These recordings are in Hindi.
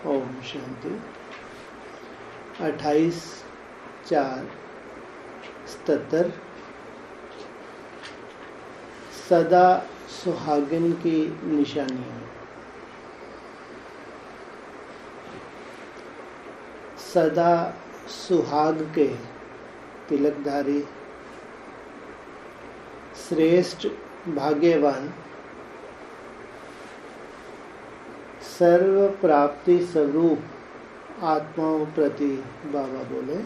ओम शांति। 28/4/77 सदा सुहागिन की निशानियाँ। सदा सुहाग के तिलकधारी श्रेष्ठ भाग्यवान सर्व प्राप्ति स्वरूप आत्माओं प्रति बाबा बोले,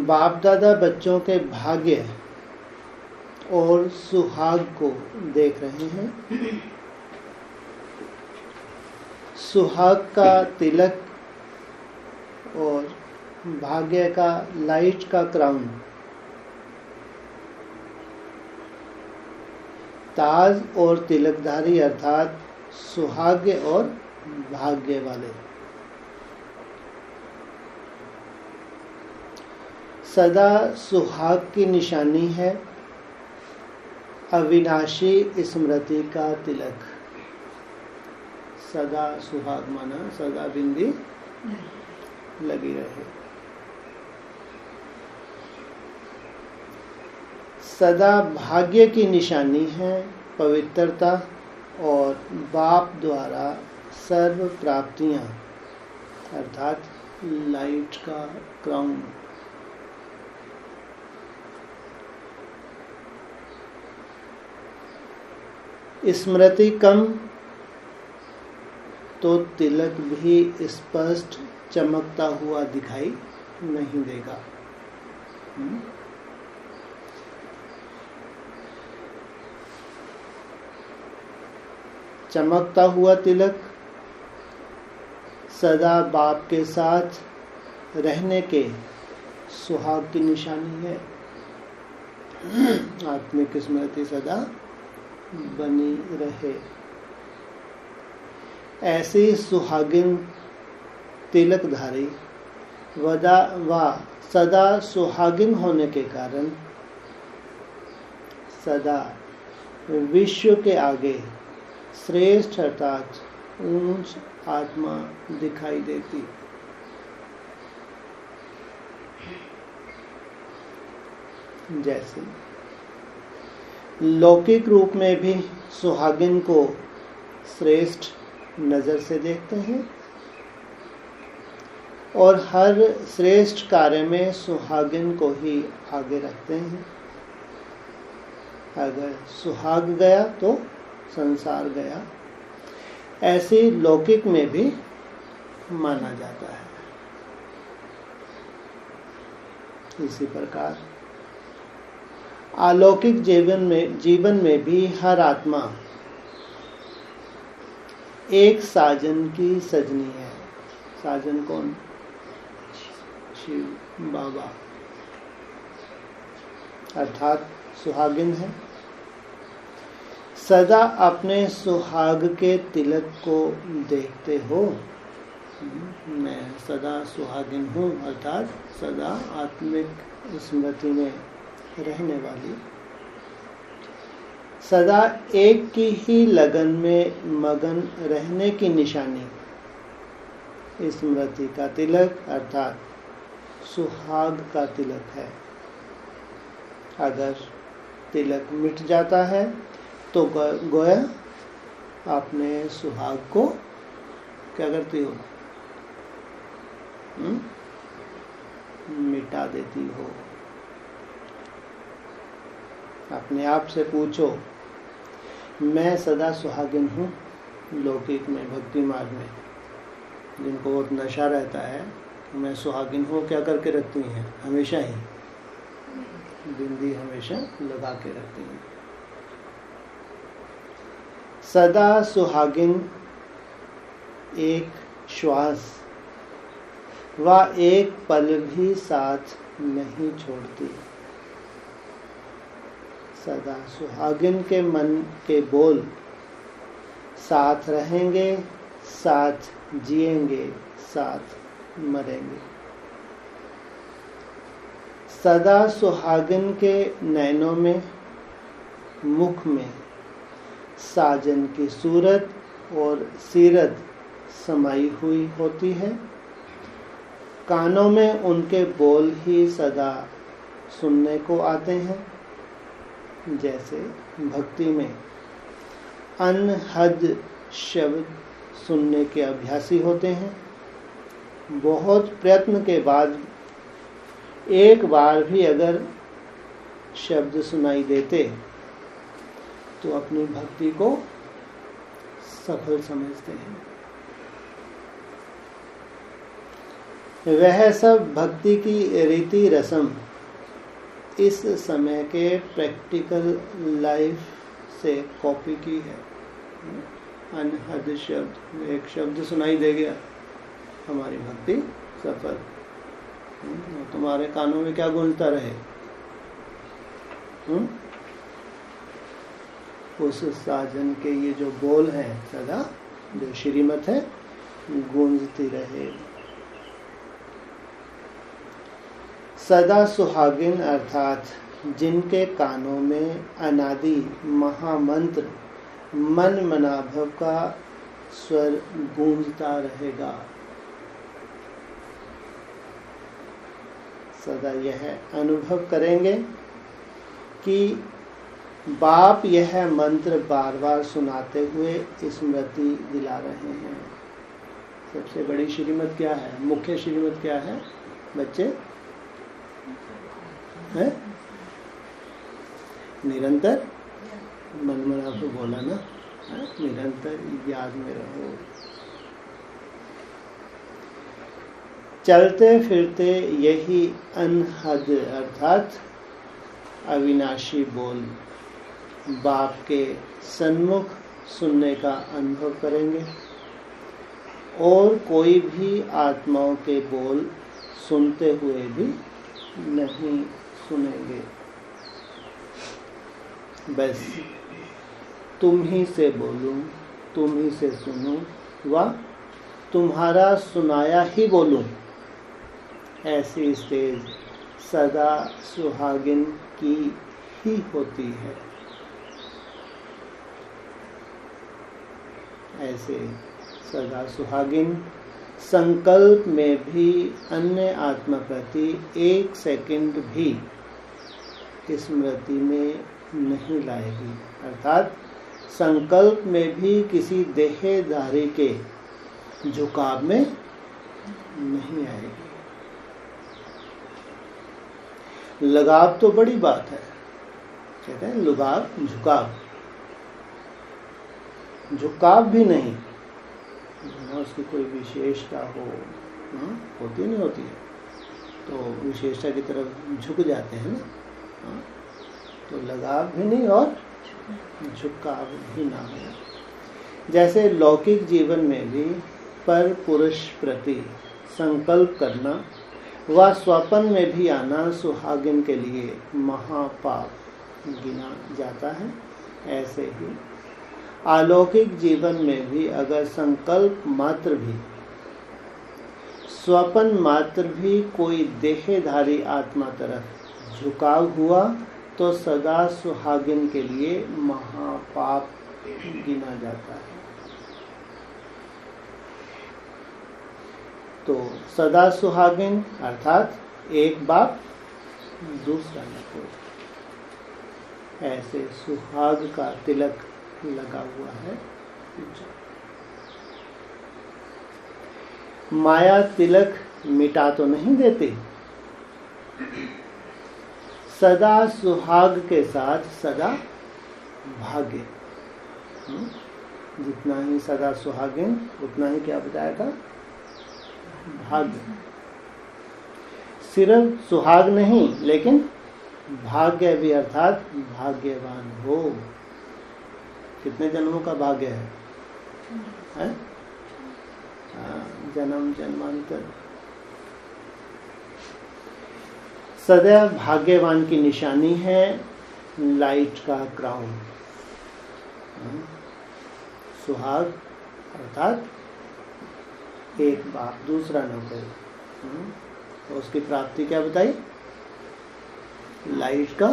बाप दादा बच्चों के भाग्य और सुहाग को देख रहे हैं। सुहाग का तिलक और भाग्य का लाइट का क्राउन, ताज और तिलकधारी अर्थात सुहाग्य और भाग्य वाले। सदा सुहाग की निशानी है अविनाशी स्मृति का तिलक। सदा सुहाग माना सदा बिंदी लगी रहे। सदा भाग्य की निशानी है पवित्रता और बाप द्वारा सर्व प्राप्तियां अर्थात लाइट का क्राउन। स्मृति कम तो तिलक भी स्पष्ट चमकता हुआ दिखाई नहीं देगा। चमकता हुआ तिलक सदा बाप के साथ रहने के सुहाग की निशानी है। आत्मिक स्मृति सदा बनी रहे। ऐसी सुहागिन तिलकधारी व सदा सुहागिन होने के कारण सदा विश्व के आगे श्रेष्ठ अर्थात ऊंच आत्मा दिखाई देती। जैसे लौकिक रूप में भी सुहागिन को श्रेष्ठ नजर से देखते हैं और हर श्रेष्ठ कार्य में सुहागिन को ही आगे रखते हैं। अगर सुहाग गया तो संसार गया, ऐसे लौकिक में भी माना जाता है। इसी प्रकार अलौकिक जीवन में भी हर आत्मा एक साजन की सजनी है। साजन कौन? शिव बाबा अर्थात सुहागिन है। सदा अपने सुहाग के तिलक को देखते हो। मैं सदा सुहागिन हूँ अर्थात सदा आत्मिक स्मृति में रहने वाली, सदा एक की ही लगन में मगन रहने की निशानी स्मृति का तिलक अर्थात सुहाग का तिलक है। अगर तिलक मिट जाता है तो गोया आपने सुहाग को क्या करती हो? मिटा देती हो। अपने आप से पूछो, मैं सदा सुहागिन हूँ? लौकिक में भक्ति मार्ग में जिनको बहुत नशा रहता है, मैं सुहागिन हूँ, क्या करके रखती हैं? हमेशा ही बिंदी हमेशा लगा के रखती हैं। सदा सुहागिन एक श्वास व एक पल भी साथ नहीं छोड़ती। सदा सुहागिन के मन के बोल साथ रहेंगे, साथ जिएंगे, साथ मरेंगे। सदा सुहागिन के नैनों में, मुख में साजन की सूरत और सीरत समाई हुई होती है। कानों में उनके बोल ही सदा सुनने को आते हैं। जैसे भक्ति में अनहद शब्द सुनने के अभ्यासी होते हैं। बहुत प्रयत्न के बाद एक बार भी अगर शब्द सुनाई देते तो अपनी भक्ति को सफल समझते हैं। वह सब भक्ति की रीति रस्म इस समय के प्रैक्टिकल लाइफ से कॉपी की है। अनहद शब्द, एक शब्द सुनाई दे गया, हमारी भक्ति सफल। तुम्हारे कानों में क्या गूंजता रहे? उस साजन के ये जो बोल है सदा, जो श्रीमत है, गूंजती रहे। सदा सुहागिन अर्थात जिनके कानों में अनादि महामंत्र मन मनाभव का स्वर गूंजता रहेगा। सदा यह अनुभव करेंगे कि बाप यह मंत्र बार बार सुनाते हुए स्मृति दिला रहे हैं। सबसे बड़ी श्रीमत क्या है? मुख्य श्रीमत क्या है बच्चे? है निरंतर मन आपको बोला ना, निरंतर याद में रहो। चलते फिरते यही अनहद अर्थात अविनाशी बोल बाप के सन्मुख सुनने का अनुभव करेंगे और कोई भी आत्माओं के बोल सुनते हुए भी नहीं सुनेंगे। बस तुम ही से बोलूं, तुम ही से सुनूं व तुम्हारा सुनाया ही बोलूं, ऐसी स्टेज सदा सुहागिन की ही होती है। ऐसे सदा सुहागिन संकल्प में भी अन्य आत्मा प्रति एक सेकंड भी स्मृति में नहीं लाएगी। अर्थात संकल्प में भी किसी देहधारी के झुकाव में नहीं आएगी। लगाव तो बड़ी बात है, कहते हैं लगाव, झुकाव। झुकाव भी नहीं, उसकी कोई विशेषता हो, होती नहीं होती है, तो विशेषता की तरफ झुक जाते हैं ना। तो लगाव भी नहीं और झुकाव भी ना हो। जैसे लौकिक जीवन में भी पर पुरुष प्रति संकल्प करना व स्वप्न में भी आना सुहागिन के लिए महापाप गिना जाता है। ऐसे ही अलौकिक जीवन में भी अगर संकल्प मात्र भी, स्वप्न मात्र भी कोई देहधारी आत्मा तरफ झुकाव हुआ तो सदा सुहागिन के लिए महापाप गिना जाता है। तो सदा सुहागिन अर्थात एक बाप दूसरा न कोई, ऐसे सुहाग का तिलक लगा हुआ है। माया तिलक मिटा तो नहीं देती, सदा सुहाग के साथ सदा भाग्य। जितना ही सदा सुहागिन उतना ही क्या बताया था? भाग्य। सिर्फ सुहाग नहीं लेकिन भाग्य भी, अर्थात भाग्यवान हो। कितने जन्मों का भाग्य है? जन्म जन्मांतर। सदैव भाग्यवान की निशानी है लाइट का क्राउन। सुहाग अर्थात एक बाप दूसरा न कोई, तो उसकी प्राप्ति क्या बताई? लाइट का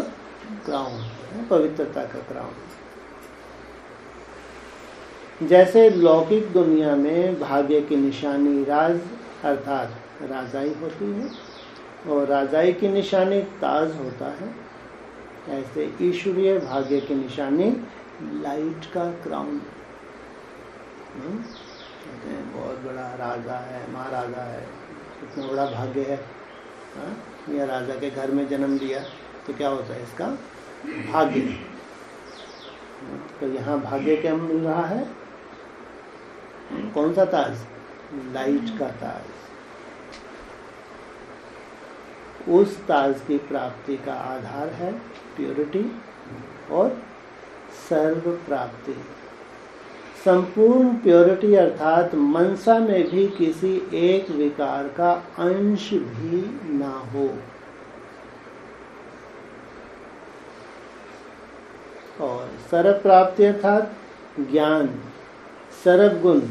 क्राउन, पवित्रता का क्राउन। जैसे लौकिक दुनिया में भाग्य की निशानी राज अर्थात राजाई होती है और राजाई की निशानी ताज होता है, ऐसे ईश्वरीय भाग्य की निशानी लाइट का क्राउन। कहते हैं बहुत बड़ा राजा है, महाराजा है, इतना बड़ा भाग्य है, या राजा के घर में जन्म लिया तो क्या होता है, इसका भाग्य। तो यहाँ भाग्य क्या मिल रहा है, कौन सा ताज, लाइट का ताज। उस ताज की प्राप्ति का आधार है प्योरिटी और सर्व प्राप्ति। संपूर्ण प्योरिटी अर्थात मनसा में भी किसी एक विकार का अंश भी ना हो, और सर्व प्राप्ति अर्थात ज्ञान, सर्व गुण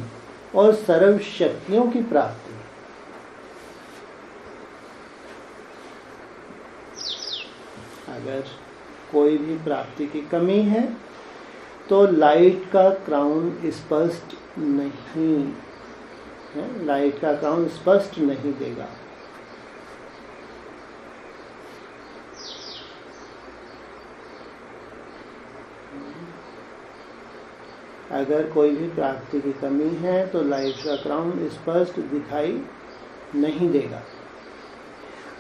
और सर्व शक्तियों की प्राप्ति। अगर कोई भी प्राप्ति की कमी है तो लाइट का क्राउन स्पष्ट नहीं है, लाइट का क्राउन स्पष्ट नहीं देगा। अगर कोई भी प्राप्ति की कमी है तो लाइट का क्राउन स्पष्ट दिखाई नहीं देगा।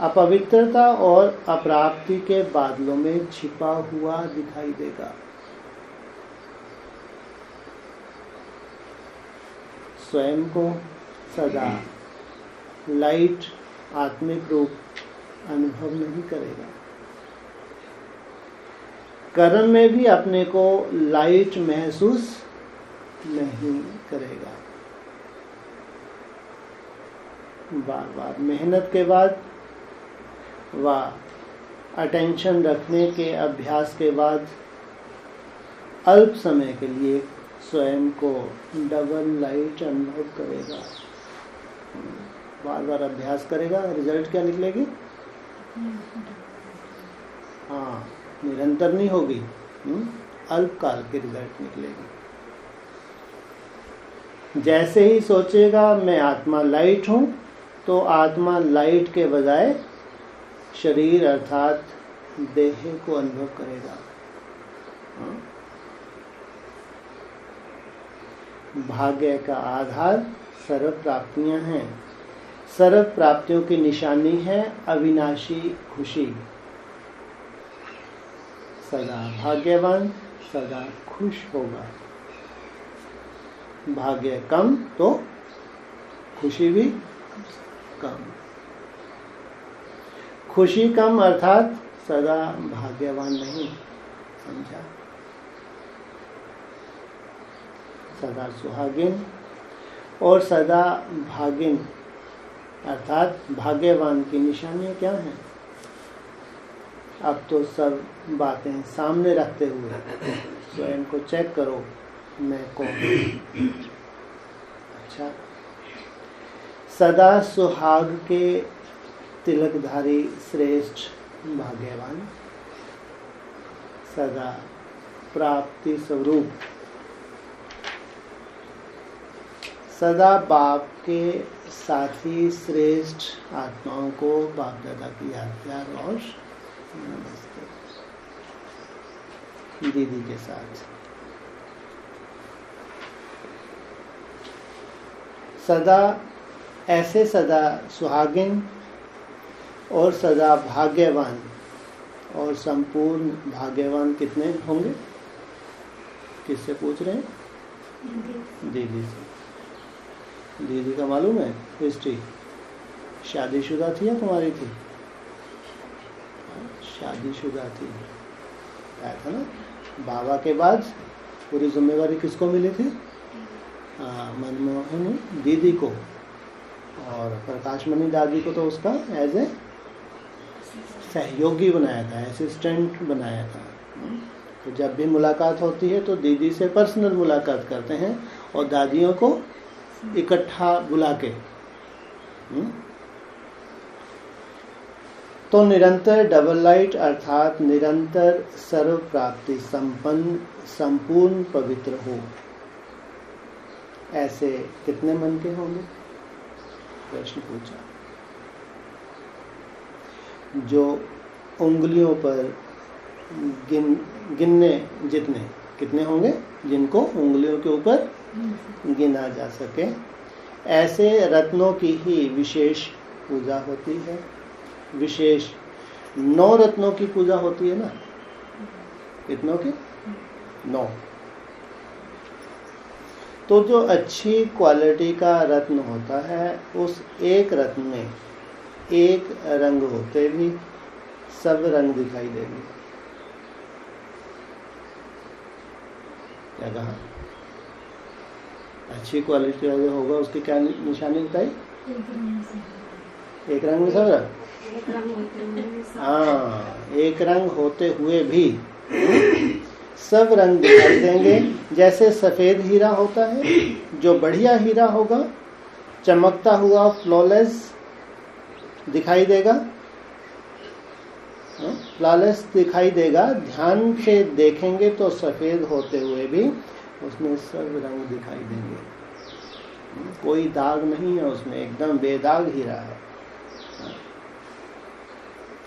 अपवित्रता और अप्राप्ति के बादलों में छिपा हुआ दिखाई देगा। स्वयं को सदा लाइट आत्मिक रूप अनुभव नहीं करेगा। कर्म में भी अपने को लाइट महसूस नहीं करेगा। बार बार मेहनत के बाद व अटेंशन रखने के अभ्यास के बाद अल्प समय के लिए स्वयं को डबल लाइट अनुभव करेगा। बार बार अभ्यास करेगा, रिजल्ट क्या निकलेगी, हाँ, निरंतर नहीं होगी, अल्पकाल की रिजल्ट निकलेगी। जैसे ही सोचेगा मैं आत्मा लाइट हूं, तो आत्मा लाइट के बजाय शरीर अर्थात देह को अनुभव करेगा। भाग्य का आधार सर्व प्राप्तियां हैं। सर्व प्राप्तियों की निशानी है अविनाशी खुशी। सदा भाग्यवान सदा खुश होगा। भाग्य कम तो खुशी भी कम। खुशी कम अर्थात सदा भाग्यवान नहीं, समझा। सदा सुहागिन और सदा भागिन अर्थात भाग्यवान की निशानियां क्या हैं? अब तो सब बातें सामने रखते हुए स्वयं को चेक करो, मैं कौन हूं। अच्छा, सदा सुहाग के तिलकधारी श्रेष्ठ भाग्यवान, सदा प्राप्ति स्वरूप, सदा बाप के साथी श्रेष्ठ आत्माओं को बाप दादा की याद प्यार और नमस्ते। दीदी के साथ सदा ऐसे सदा सुहागिन और सदा भाग्यवान और संपूर्ण भाग्यवान कितने होंगे? किससे पूछ रहे हैं? दीदी से। दीदी का मालूम है हिस्ट्री? शादीशुदा थी या कुंवारी थी? शादीशुदा थी। क्या था ना, बाबा के बाद पूरी जिम्मेवारी किसको मिली थी? मनमोहन दीदी को, और प्रकाशमणि दादी को तो उसका एज ए सहयोगी बनाया था, असिस्टेंट बनाया था। तो जब भी मुलाकात होती है तो दीदी से पर्सनल मुलाकात करते हैं और दादियों को इकट्ठा बुला के। तो निरंतर डबल लाइट अर्थात निरंतर सर्व प्राप्ति संपन्न संपूर्ण पवित्र हो। ऐसे कितने मन के होंगे? प्रश्न पूछा। जो उंगलियों पर गिनने जितने, कितने होंगे जिनको उंगलियों के ऊपर गिना जा सके, ऐसे रत्नों की ही विशेष पूजा होती है। विशेष 9 रत्नों की पूजा होती है ना। कितनों की? 9। तो जो अच्छी क्वालिटी का रत्न होता है, उस एक रत्न में एक रंग होते भी सब रंग दिखाई देंगे। क्या कहा? अच्छी क्वालिटी का जो होगा उसकी क्या निशानी बताई? एक रंग में सब रंग। हाँ, एक रंग होते हुए भी सब रंग दिखाई देंगे। जैसे सफेद हीरा होता है, जो बढ़िया हीरा होगा चमकता हुआ फ्लॉलेस दिखाई देगा, फ्लॉलेस दिखाई देगा। ध्यान से देखेंगे तो सफेद होते हुए भी उसमें सब रंग दिखाई देंगे, कोई दाग नहीं है उसमें, एकदम बेदाग हीरा है।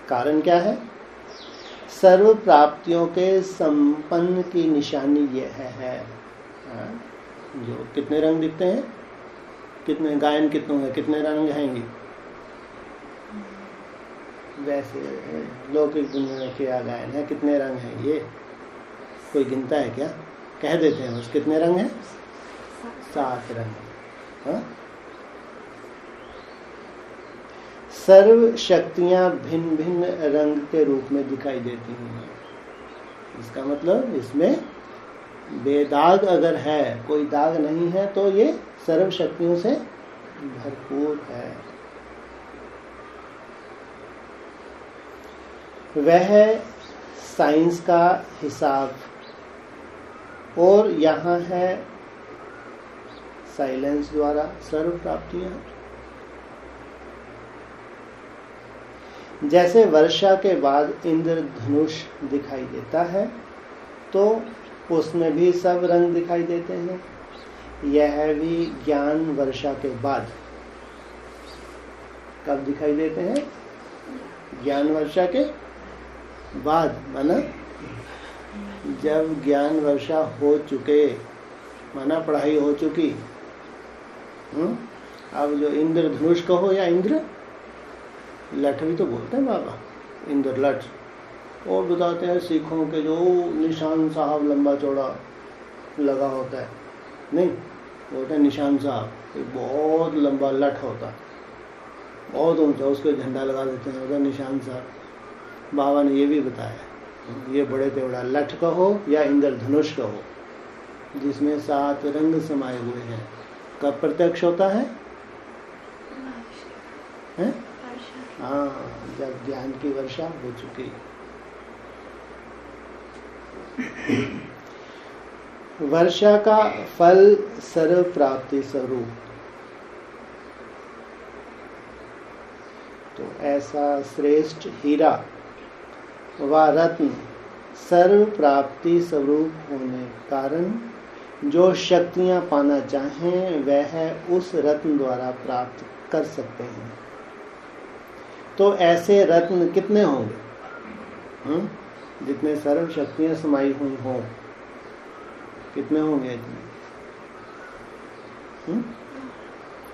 कारण क्या है? सर्व प्राप्तियों के संपन्न की निशानी यह है। जो कितने रंग दिखते हैं, कितने गायन कितनों है, कितने रंग हैंगे, वैसे लौकिक दुनिया में क्या गायन है, कितने रंग हैं, ये कोई गिनता है क्या? कह देते हैं बस कितने रंग हैं? 7 रंग। हाँ? सर्व शक्तियां भिन्न भिन्न रंग के रूप में दिखाई देती हैं। इसका मतलब इसमें बेदाग अगर है, कोई दाग नहीं है, तो ये सर्व शक्तियों से भरपूर है। वह साइंस का हिसाब, और यहाँ है साइलेंस द्वारा सर्व प्राप्तियां। जैसे वर्षा के बाद इंद्रधनुष दिखाई देता है, तो उसमें भी सब रंग दिखाई देते हैं। यह भी ज्ञान वर्षा के बाद कब दिखाई देते हैं? ज्ञान वर्षा के बाद, माना जब ज्ञान वर्षा हो चुके, माना पढ़ाई हो चुकी। अब जो इंद्रधनुष कहो या इंद्र लठ भी तो बोलते हैं बाबा, इंद्र लठ। और बताते हैं सिखों के जो निशान साहब लंबा चौड़ा लगा होता है, नहीं बोलते हैं निशान साहब, बहुत लंबा लठ होता है, बहुत ऊंचा, उसके झंडा लगा देते हैं, उधर निशान साहब। बाबा ने ये भी बताया, ये बड़े तेवड़ा लठ कहो या इंद्रधनुष कहो, जिसमें 7 रंग समाये हुए हैं, कब प्रत्यक्ष होता है? हाँ, जब ज्ञान की वर्षा हो चुकी। वर्षा का फल सर्व प्राप्ति स्वरूप। तो ऐसा श्रेष्ठ हीरा व रत्न सर्व प्राप्ति स्वरूप होने कारण जो शक्तियां पाना चाहें वह उस रत्न द्वारा प्राप्त कर सकते हैं। तो ऐसे रत्न कितने होंगे? जितने सर्व शक्तियां समाई हुई हों, कितने होंगे इतने?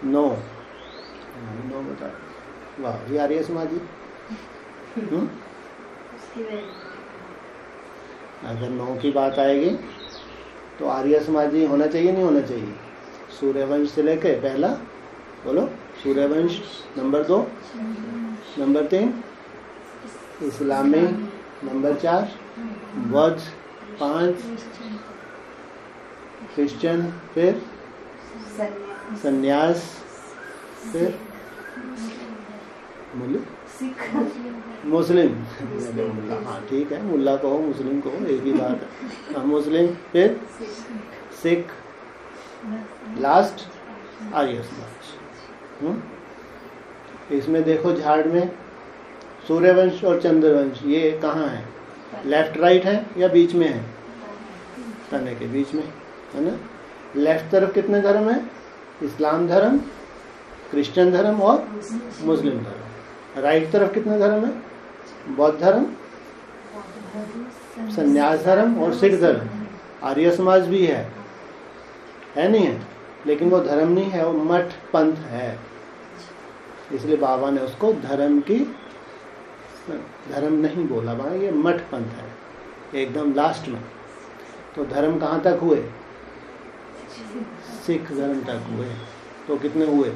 9 बता। वाह, ये आर्य समाजी। अगर 9 की बात आएगी तो आर्य समाजी होना चाहिए, नहीं होना चाहिए? सूर्यवंश से लेके पहला बोलो, सूर्यवंश नंबर 2, नंबर 3 इस्लामी, नंबर 4 बौद्ध, 5 क्रिश्चियन, फिर सन्यास, फिर मुस्लिम। हाँ ठीक है, मुल्ला कहो मुस्लिम कहो एक ही बात है। हाँ, मुस्लिम, फिर सिख, लास्ट आर्य समाज। इसमें देखो झाड़ में सूर्यवंश और चंद्रवंश ये कहाँ है? लेफ्ट राइट है या बीच में है? तने के बीच में है ना। लेफ्ट तरफ कितने धर्म है? इस्लाम धर्म, क्रिश्चियन धर्म और मुस्लिम धर्म। राइट तरफ कितने धर्म है? बौद्ध धर्म, संन्यास धर्म और सिख धर्म। आर्य समाज भी है नहीं है? लेकिन वो धर्म नहीं है, वो मठ पंथ है। इसलिए बाबा ने उसको धर्म नहीं बोला, बाबा ये मठ पंथ है एकदम लास्ट में। तो धर्म कहाँ तक हुए? सिख धर्म तक हुए। तो कितने हुए?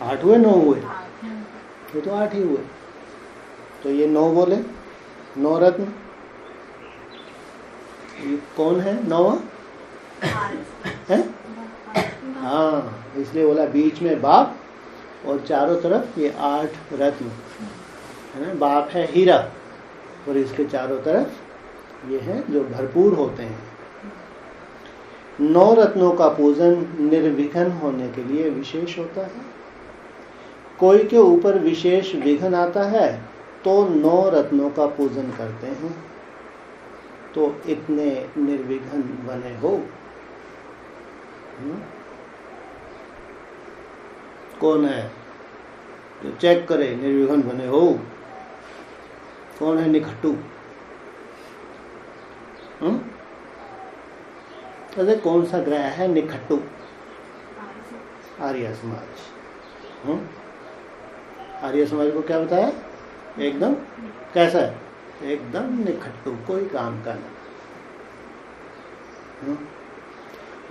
8 हुए, 9 हुए? ये तो 8 ही हुए। तो ये 9 बोले, 9 रत्न। ये कौन है 9वां? है? हाँ, इसलिए बोला बीच में बाप और चारों तरफ ये 8 रत्न है ना। बाप है हीरा और इसके चारों तरफ ये है जो भरपूर होते हैं। 9 रत्नों का पूजन निर्विघ्न होने के लिए विशेष होता है। कोई के ऊपर विशेष विघ्न आता है तो 9 रत्नों का पूजन करते हैं। तो इतने निर्विघ्न बने हो। कौन है जो चेक करे निर्विघ्न बने हो? कौन है निखट्टू? अरे कौन सा ग्रह है निखट्टू? आर्य समाज। आर्य समाज को क्या बताया? एकदम कैसा है? एकदम निखट्टू, कोई काम का नहीं।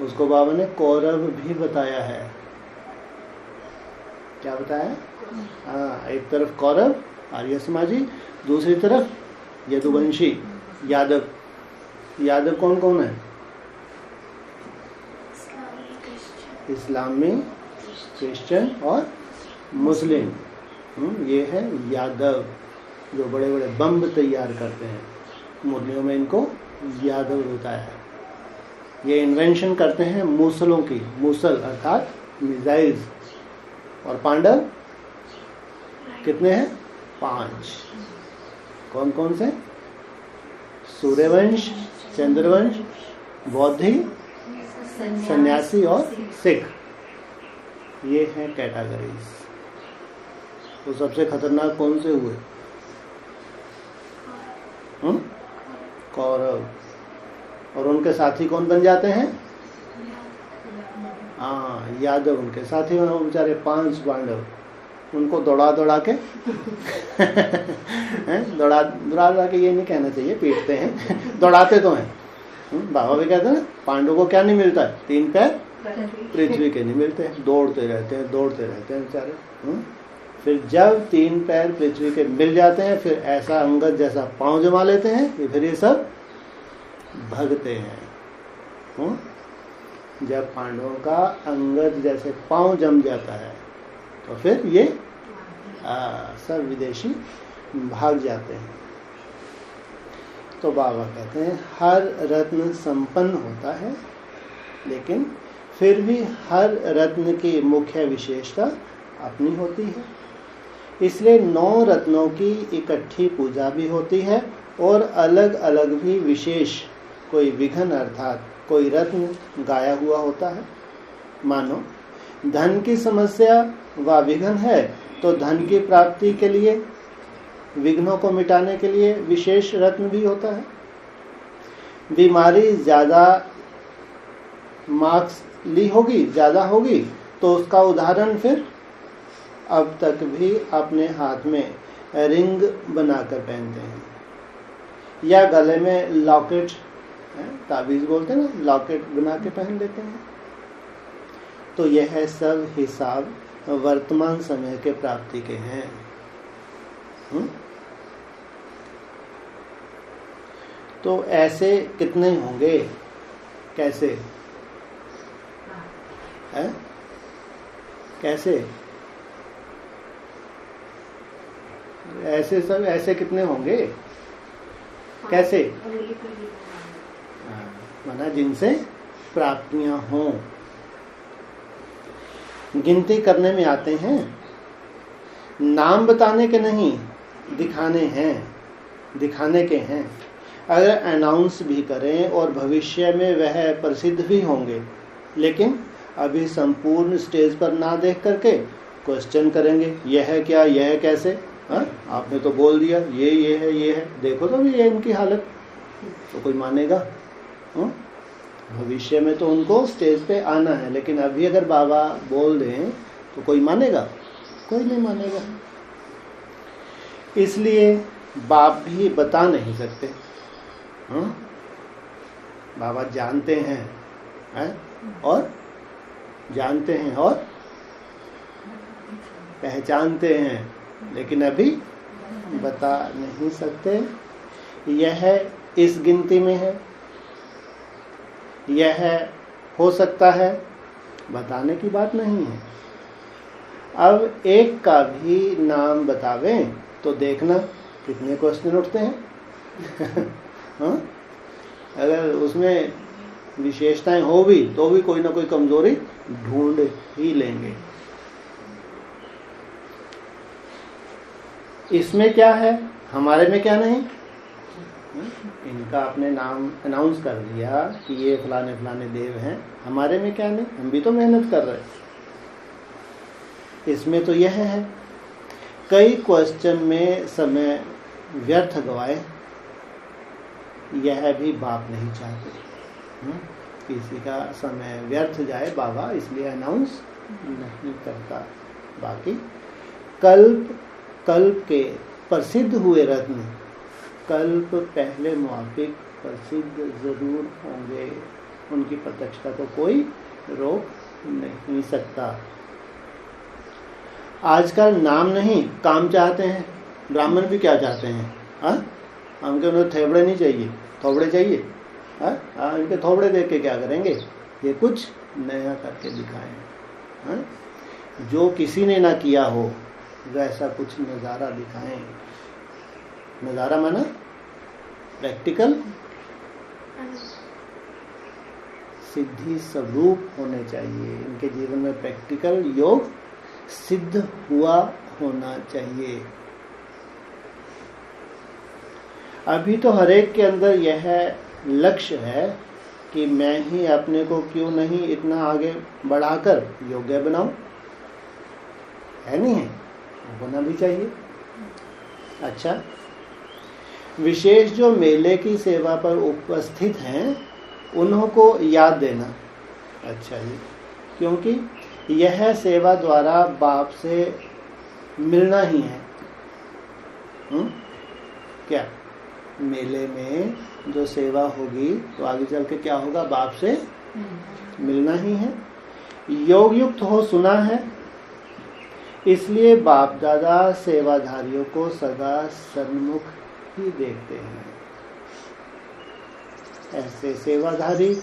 उसको बाबा ने कौरव भी बताया है। क्या बताया? हाँ, एक तरफ कौरव आर्य समाजी, दूसरी तरफ यदुवंशी यादव। यादव कौन कौन है? इस्लामी, क्रिश्चियन और मुस्लिम। ये है यादव जो बड़े बड़े बम तैयार करते हैं। मुरलियों में इनको यादव बताया है। ये इन्वेंशन करते हैं मूसलों की, मूसल अर्थात मिसाइल्स। और पांडव कितने हैं? 5। कौन कौन से? सूर्यवंश, चंद्रवंश, बौद्धि, सन्यासी और सिख। ये हैं कैटेगरीज। तो सबसे खतरनाक कौन से हुए? कौरव। और उनके साथी कौन बन जाते हैं? हाँ, यादव उनके साथी। वो बेचारे 5 पांडव, उनको दौड़ा दौड़ा के दौड़ा के ये नहीं कहना चाहिए पीटते हैं, दौड़ाते तो हैं। बाबा भी कहते हैं पांडव को क्या नहीं मिलता है? 3 पैर पृथ्वी के नहीं मिलते। दौड़ते रहते हैं बेचारे। फिर जब 3 पैर पृथ्वी के मिल जाते हैं, फिर ऐसा अंगद जैसा पांव जमा लेते हैं कि फिर ये सब भगते हैं। जब पांडवों का अंगद जैसे पांव जम जाता है तो फिर ये सब विदेशी भाग जाते हैं। तो बाबा कहते हैं हर रत्न संपन्न होता है, लेकिन फिर भी हर रत्न की मुख्य विशेषता अपनी होती है। इसलिए 9 रत्नों की इकट्ठी पूजा भी होती है और अलग अलग भी विशेष कोई विघ्न अर्थात कोई रत्न गाया हुआ होता है। मानो धन की समस्या व विघ्न है तो धन की प्राप्ति के लिए, विघ्नों को मिटाने के लिए विशेष रत्न भी होता है। बीमारी ज्यादा मार्क्स ली होगी, ज्यादा होगी, तो उसका उदाहरण फिर अब तक भी अपने हाथ में रिंग बनाकर पहनते हैं या गले में लॉकेट, ताबीज बोलते हैं ना, लॉकेट बना के पहन लेते हैं। तो यह सब हिसाब वर्तमान समय के प्राप्ति के हैं। तो ऐसे कितने होंगे? कैसे है? कैसे ऐसे सब ऐसे कितने होंगे? कैसे? माना जिनसे प्राप्तियां हों। गिनती करने में आते हैं, नाम बताने के नहीं, दिखाने के हैं। अगर अनाउंस भी करें और भविष्य में वह प्रसिद्ध भी होंगे लेकिन अभी संपूर्ण स्टेज पर ना देख करके क्वेश्चन करेंगे, यह है क्या, यह है कैसे, आपने तो बोल दिया ये है, ये है, देखो तो ये इनकी हालत, तो कोई मानेगा? भविष्य में तो उनको स्टेज पे आना है, लेकिन अभी अगर बाबा बोल दें तो कोई मानेगा? कोई नहीं मानेगा। इसलिए बाप भी बता नहीं सकते। बाबा जानते हैं, और जानते हैं और पहचानते हैं, लेकिन अभी बता नहीं सकते। यह इस गिनती में है, यह हो सकता है, बताने की बात नहीं है। अब एक का भी नाम बतावें तो देखना कितने क्वेश्चन उठते हैं। अगर उसमें विशेषताएं हो भी तो भी कोई ना कोई कमजोरी ढूंढ ही लेंगे। इसमें क्या है, हमारे में क्या नहीं? इनका अपने नाम अनाउंस कर दिया कि ये फलाने फलाने देव हैं, हमारे में क्या नहीं? हम भी तो मेहनत कर रहे हैं। इसमें तो यह है, कई क्वेश्चन में समय व्यर्थ गवाए, यह भी बाप नहीं चाहते। किसी का समय व्यर्थ जाए बाबा इसलिए अनाउंस नहीं करता। बाकी कल्प के प्रसिद्ध हुए रत्न कल्प पहले मुआफिक प्रसिद्ध जरूर होंगे, उनकी प्रत्यक्षता तो कोई रोक नहीं सकता। आजकल नाम नहीं काम चाहते हैं। ब्राह्मण भी क्या चाहते हैं? हमके उन्हें थोबड़े नहीं चाहिए, थोबड़े चाहिए। इनके थोबड़े देख के क्या करेंगे? ये कुछ नया करके दिखाएं, जो किसी ने ना किया हो वैसा कुछ नज़ारा दिखाएं। नज़ारा माना प्रैक्टिकल, सिद्धि स्वरूप होने चाहिए। इनके जीवन में प्रैक्टिकल योग सिद्ध हुआ होना चाहिए। अभी तो हरेक के अंदर यह लक्ष्य है कि मैं ही अपने को क्यों नहीं इतना आगे बढ़ाकर योग्य बनाऊं, है नहीं है? होना भी चाहिए। अच्छा, विशेष जो मेले की सेवा पर उपस्थित हैं उन्हों को याद देना। अच्छा जी, क्योंकि यह सेवा द्वारा बाप से मिलना ही है। क्या मेले में जो सेवा होगी तो आगे चल के क्या होगा? बाप से मिलना ही है। योग युक्त हो सुना है, इसलिए बाप दादा सेवाधारियों को सदा सन्मुख ही देखते हैं। ऐसे सेवाधारी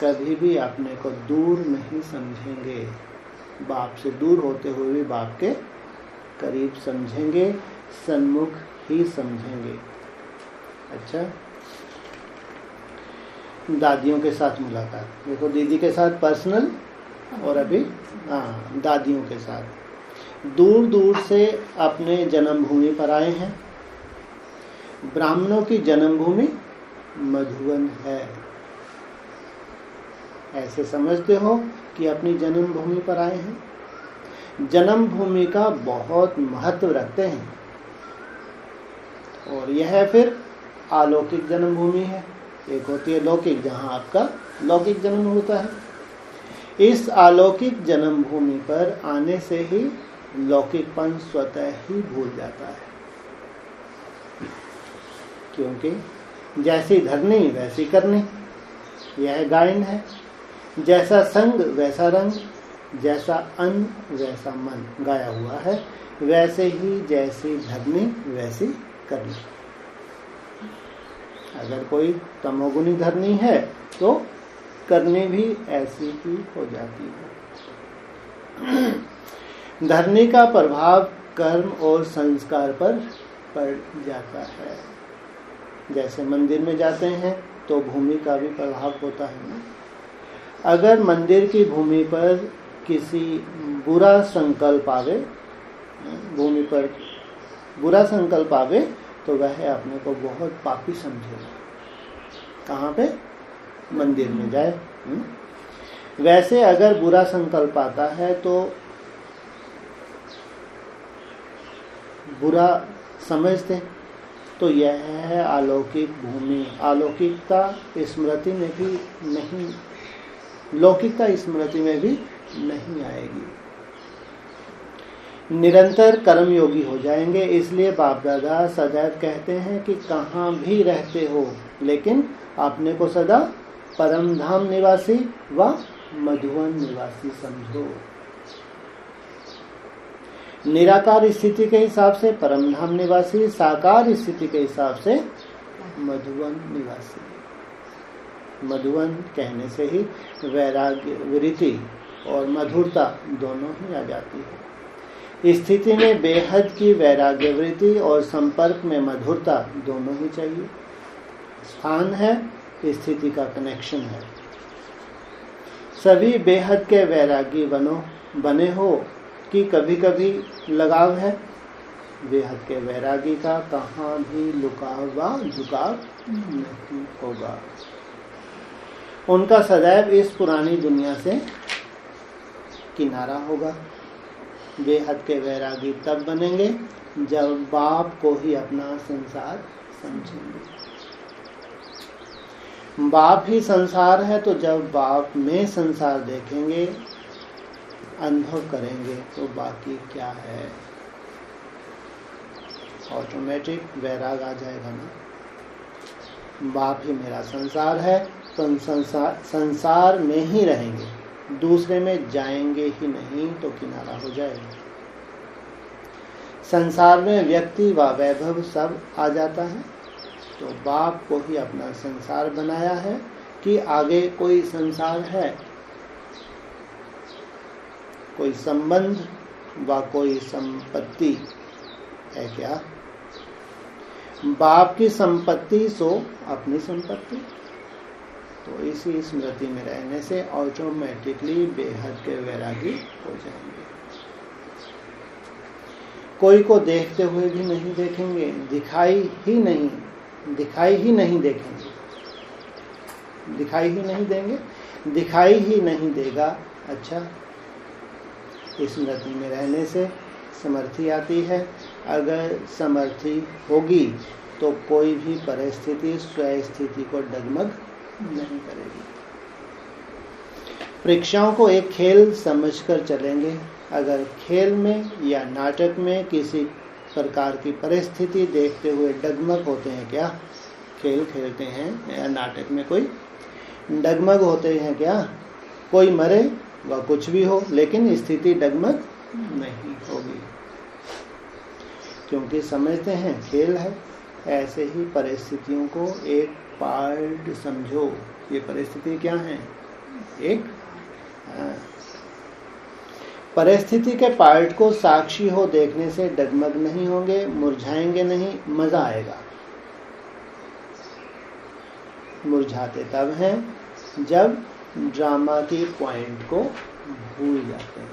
कभी भी अपने को दूर नहीं समझेंगे, बाप से दूर होते हुए भी बाप के करीब समझेंगे, सन्मुख ही समझेंगे। अच्छा, दादियों के साथ मुलाकात, देखो दीदी के साथ पर्सनल, और अभी दादियों के साथ दूर दूर से अपने जन्मभूमि पर आए हैं। ब्राह्मणों की जन्मभूमि मधुवन है, ऐसे समझते हो कि अपनी जन्मभूमि पर आए हैं। जन्मभूमि का बहुत महत्व रखते हैं, और यह फिर अलौकिक जन्मभूमि है। एक होती है लौकिक, जहाँ आपका लौकिक जन्म होता है। इस अलौकिक जन्मभूमि पर आने से ही लौकिकपन स्वतः ही भूल जाता है, क्योंकि जैसी धरनी वैसी करनी, यह गायन है। जैसा संग वैसा रंग, जैसा अन्न वैसा मन गाया हुआ है। वैसे ही जैसी धरनी वैसी करनी। अगर कोई तमोगुनी धरनी है तो करनी भी ऐसी ही हो जाती है। धरनी का प्रभाव कर्म और संस्कार पर पड़ जाता है। जैसे मंदिर में जाते हैं तो भूमि का भी प्रभाव होता है ना। अगर मंदिर की भूमि पर किसी बुरा संकल्प आवे, भूमि पर बुरा संकल्प आवे, तो वह अपने को बहुत पापी समझेगा। कहाँ पे? मंदिर में जाए। वैसे अगर बुरा संकल्प आता है तो बुरा समझते तो यह है अलौकिक भूमि। अलौकिकता स्मृति में भी नहीं, लौकिकता स्मृति में भी नहीं आएगी। निरंतर कर्मयोगी हो जाएंगे। इसलिए बाप दादा सदैव कहते हैं कि कहाँ भी रहते हो लेकिन अपने को सदा परम धाम निवासी व मधुवन निवासी समझो। निराकार स्थिति के हिसाब से परम धाम निवासी, साकार स्थिति के हिसाब से मधुवन निवासी। मधुवन कहने से ही वैराग्य वृत्ति और मधुरता दोनों ही आ जाती है। स्थिति में बेहद की वैराग्य वृत्ति और संपर्क में मधुरता दोनों ही चाहिए। स्थान है, स्थिति का कनेक्शन है। सभी बेहद के वैरागी बने हो कि कभी कभी लगाव है। बेहद के वैरागी का कहाँ भी लुकाव व झुकाव नहीं होगा। उनका सदैव इस पुरानी दुनिया से किनारा होगा। बेहद के वैरागी तब बनेंगे जब बाप को ही अपना संसार समझेंगे। बाप ही संसार है तो जब बाप में संसार देखेंगे, अनुभव करेंगे तो बाकी क्या है, ऑटोमेटिक वैराग आ जाएगा ना। बाप ही मेरा संसार है तो हम संसार में ही रहेंगे, दूसरे में जाएंगे ही नहीं तो किनारा हो जाएगा। संसार में व्यक्ति व वैभव सब आ जाता है तो बाप को ही अपना संसार बनाया है कि आगे कोई संसार है, कोई संबंध व कोई संपत्ति है क्या। बाप की संपत्ति सो अपनी संपत्ति। तो इसी स्मृति में रहने से ऑटोमेटिकली बेहद के वैरागी हो जाएंगे। कोई को देखते हुए भी नहीं देखेंगे, दिखाई ही नहीं देखेंगे, दिखाई ही नहीं देंगे, दिखाई ही नहीं देगा। अच्छा, स्मृति में रहने से समर्थी आती है। अगर समर्थी होगी तो कोई भी परिस्थिति स्वस्थिति को डगमग नहीं करेगी। परीक्षाओं को एक खेल समझकर चलेंगे। अगर खेल में या नाटक में किसी प्रकार की परिस्थिति देखते हुए डगमग होते हैं क्या, खेल खेलते हैं या नाटक में कोई डगमग होते हैं क्या, कोई मरे व कुछ भी हो लेकिन स्थिति डगमग नहीं होगी क्योंकि समझते हैं खेल है। ऐसे ही परिस्थितियों को एक पार्ट समझो। ये परिस्थिति क्या है, एक परिस्थिति के पार्ट को साक्षी हो देखने से डगमग नहीं होंगे, मुरझाएंगे नहीं, मजा आएगा। मुरझाते तब हैं जब ड्रामा की पॉइंट को भूल जाते हैं।